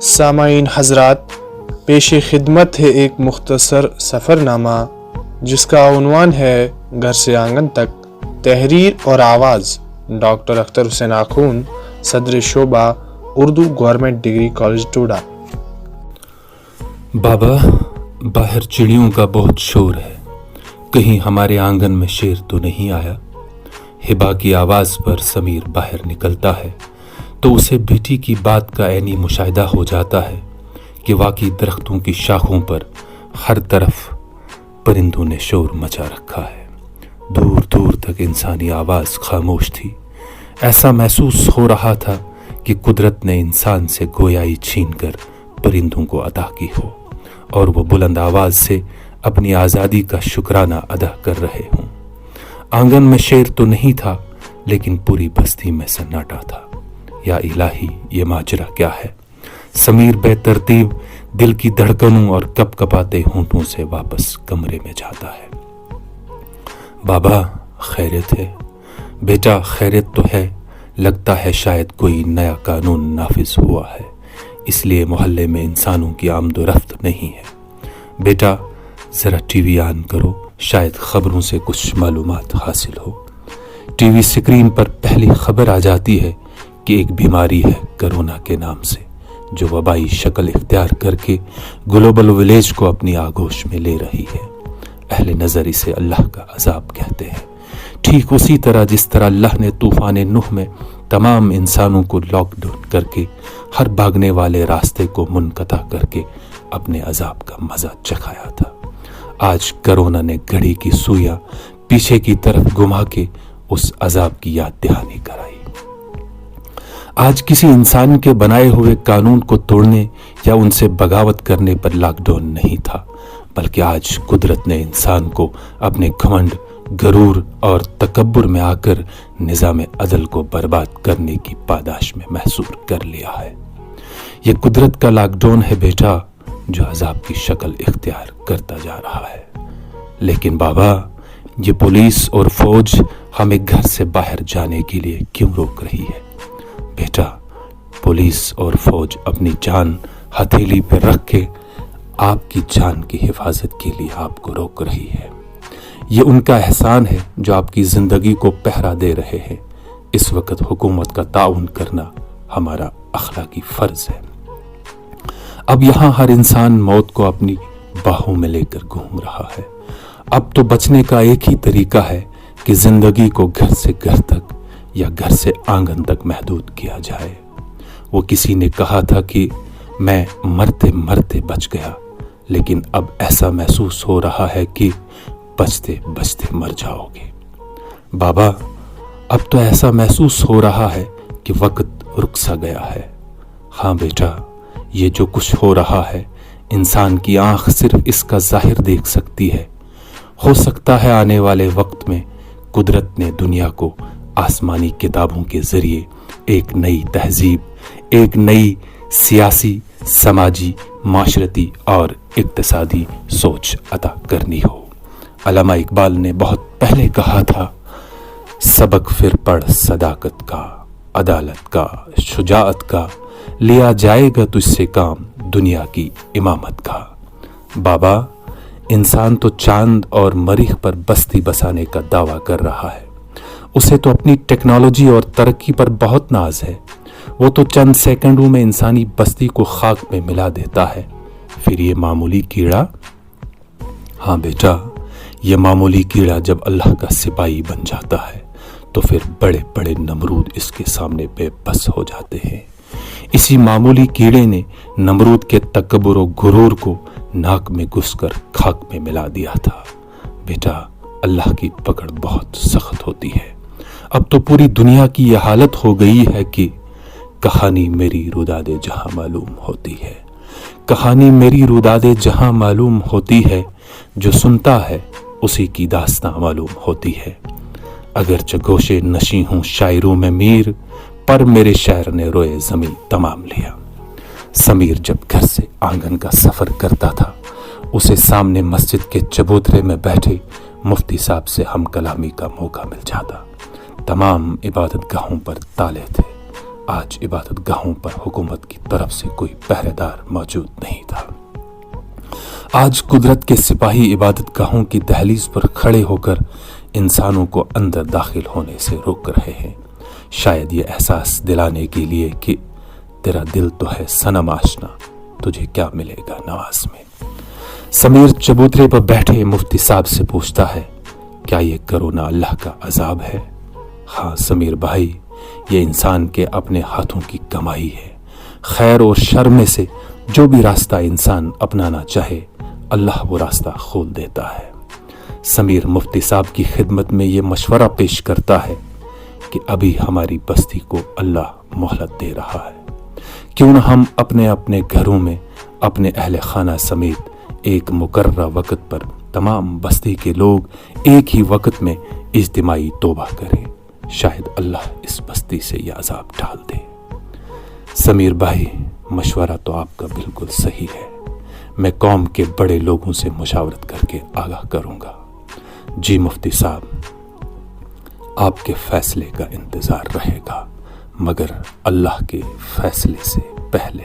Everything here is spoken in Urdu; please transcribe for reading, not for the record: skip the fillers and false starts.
سامعین حضرات، پیش خدمت ہے ایک مختصر سفر نامہ جس کا عنوان ہے گھر سے آنگن تک، تحریر اور آواز ڈاکٹر اختر حسین آخون، صدر شعبہ Urdu government degree college Toda. بابا، باہر چڑیوں کا بہت شور ہے، کہیں ہمارے آنگن میں شیر تو نہیں آیا؟ ہبا کی آواز پر سمیر باہر نکلتا ہے تو اسے بیٹی کی بات کا عینی مشاہدہ ہو جاتا ہے کہ واقعی درختوں کی شاخوں پر ہر طرف پرندوں نے شور مچا رکھا ہے۔ دور دور تک انسانی آواز خاموش تھی۔ ایسا محسوس ہو رہا تھا کہ قدرت نے انسان سے گویائی چھین کر پرندوں کو عطا کی ہو اور وہ بلند آواز سے اپنی آزادی کا شکرانہ ادا کر رہے ہوں۔ آنگن میں شیر تو نہیں تھا، لیکن پوری بستی میں سناٹا تھا۔ یا الہی، یہ ماجرا کیا ہے؟ سمیر بے ترتیب دل کی دھڑکنوں اور کپ کپاتے ہونٹوں سے واپس کمرے میں جاتا ہے۔ بابا، خیریت ہے؟ بیٹا، خیریت تو ہے، لگتا ہے شاید کوئی نیا قانون نافذ ہوا ہے، اس لیے محلے میں انسانوں کی آمد و رفت نہیں ہے۔ بیٹا، ذرا ٹی وی آن کرو، شاید خبروں سے کچھ معلومات حاصل ہو۔ ٹی وی سکرین پر پہلی خبر آ جاتی ہے کہ ایک بیماری ہے کرونا کے نام سے، جو وبائی شکل اختیار کر کے گلوبل ولیج کو اپنی آغوش میں لے رہی ہے۔ اہل نظر اسے اللہ کا عذاب کہتے ہیں، ٹھیک اسی طرح جس طرح اللہ نے طوفان نوح میں تمام انسانوں کو لاک ڈاؤن کر کے ہر بھاگنے والے راستے کو منقطع کر کے اپنے عذاب کا مزہ چکھایا تھا۔ آج کرونا نے گھڑی کی سوئیاں پیچھے کی طرف گھما کے اس عذاب کی یاد دہانی کرائی۔ آج کسی انسان کے بنائے ہوئے قانون کو توڑنے یا ان سے بغاوت کرنے پر لاک ڈاؤن نہیں تھا، بلکہ آج قدرت نے انسان کو اپنے گھمنڈ، غرور اور تکبر میں آ کر نظام عدل کو برباد کرنے کی پاداش میں محصور کر لیا ہے۔ یہ قدرت کا لاک ڈاؤن ہے بیٹا، جو عذاب کی شکل اختیار کرتا جا رہا ہے۔ لیکن بابا، یہ پولیس اور فوج ہمیں گھر سے باہر جانے کے لیے کیوں روک رہی ہے؟ بیٹا، پولیس اور فوج اپنی جان ہتھیلی پہ رکھ کے آپ کی جان کی حفاظت کے لیے آپ کو روک رہی ہے۔ یہ ان کا احسان ہے جو آپ کی زندگی کو پہرا دے رہے ہیں۔ اس وقت حکومت کا تعاون کرنا ہمارا اخلاقی فرض ہے۔ اب یہاں ہر انسان موت کو اپنی باہوں میں لے کر گھوم رہا ہے۔ اب تو بچنے کا ایک ہی طریقہ ہے کہ زندگی کو گھر سے گھر تک یا گھر سے آنگن تک محدود کیا جائے۔ وہ کسی نے کہا تھا کہ میں مرتے مرتے بچ گیا، لیکن اب ایسا محسوس ہو رہا ہے کہ بچتے بچتے مر جاؤ گے۔ بابا، اب تو ایسا محسوس ہو رہا ہے کہ وقت رک سا گیا ہے۔ ہاں بیٹا، یہ جو کچھ ہو رہا ہے، انسان کی آنکھ صرف اس کا ظاہر دیکھ سکتی ہے۔ ہو سکتا ہے آنے والے وقت میں قدرت نے دنیا کو آسمانی کتابوں کے ذریعے ایک نئی تہذیب، ایک نئی سیاسی، سماجی، معاشرتی اور اقتصادی سوچ عطا کرنی ہو۔ علامہ اقبال نے بہت پہلے کہا تھا، سبق پھر پڑھ صداقت کا، عدالت کا، شجاعت کا، لیا جائے گا تجھ سے کام دنیا کی امامت کا۔ بابا، انسان تو چاند اور مریخ پر بستی بسانے کا دعویٰ کر رہا ہے۔ اسے تو اپنی ٹیکنالوجی اور ترقی پر بہت ناز ہے۔ وہ تو چند سیکنڈوں میں انسانی بستی کو خاک میں ملا دیتا ہے۔ پھر یہ معمولی کیڑا؟ ہاں بیٹا، یہ معمولی کیڑا جب اللہ کا سپاہی بن جاتا ہے تو پھر بڑے بڑے نمرود اس کے سامنے بے بس ہو جاتے ہیں۔ اسی معمولی کیڑے نے نمرود کے تکبر و غرور کو ناک میں گھس کر خاک میں ملا دیا تھا۔ بیٹا، اللہ کی پکڑ بہت سخت ہوتی ہے۔ اب تو پوری دنیا کی یہ حالت ہو گئی ہے کہ کہانی میری روداد جہاں معلوم ہوتی ہے۔ کہانی میری روداد جہاں معلوم ہوتی ہے، جو سنتا ہے اسی کی داستاں معلوم ہوتی ہے۔ اگرچہ گوشے نشیں ہوں شاعروں میں میر، پر میرے شاعر نے روئے زمیں تمام لیا۔ سمیر جب گھر سے آنگن کا سفر کرتا تھا، اسے سامنے مسجد کے چبوترے میں بیٹھے مفتی صاحب سے ہم کلامی کا موقع مل جاتا۔ تمام عبادت گاہوں پر تالے تھے، آج عبادت گاہوں پر حکومت کی طرف سے کوئی پہرے دار موجود نہیں تھا۔ آج قدرت کے سپاہی عبادت گاہوں کی دہلیز پر کھڑے ہو کر انسانوں کو اندر داخل ہونے سے روک رہے ہیں، شاید یہ احساس دلانے کے لیے کہ تیرا دل تو ہے صنم آشنا، تجھے کیا ملے گا نواز میں۔ سمیر چبوترے پر بیٹھے مفتی صاحب سے پوچھتا ہے، کیا یہ کرونا اللہ کا عذاب ہے؟ ہاں سمیر بھائی، یہ انسان کے اپنے ہاتھوں کی کمائی ہے۔ خیر اور شر میں سے جو بھی راستہ انسان اپنانا چاہے، اللہ وہ راستہ کھول دیتا ہے۔ سمیر مفتی صاحب کی خدمت میں یہ مشورہ پیش کرتا ہے کہ ابھی ہماری بستی کو اللہ مہلت دے رہا ہے، کیوں نہ ہم اپنے اپنے گھروں میں اپنے اہل خانہ سمیت ایک مقررہ وقت پر تمام بستی کے لوگ ایک ہی وقت میں اجتماعی توبہ کریں، شاید اللہ اس بستی سے یہ عذاب ٹال دے۔ سمیر بھائی، مشورہ تو آپ کا بالکل صحیح ہے، میں قوم کے بڑے لوگوں سے مشاورت کر کے آگاہ کروں گا۔ جی مفتی صاحب، آپ کے فیصلے کا انتظار رہے گا، مگر اللہ کے فیصلے سے پہلے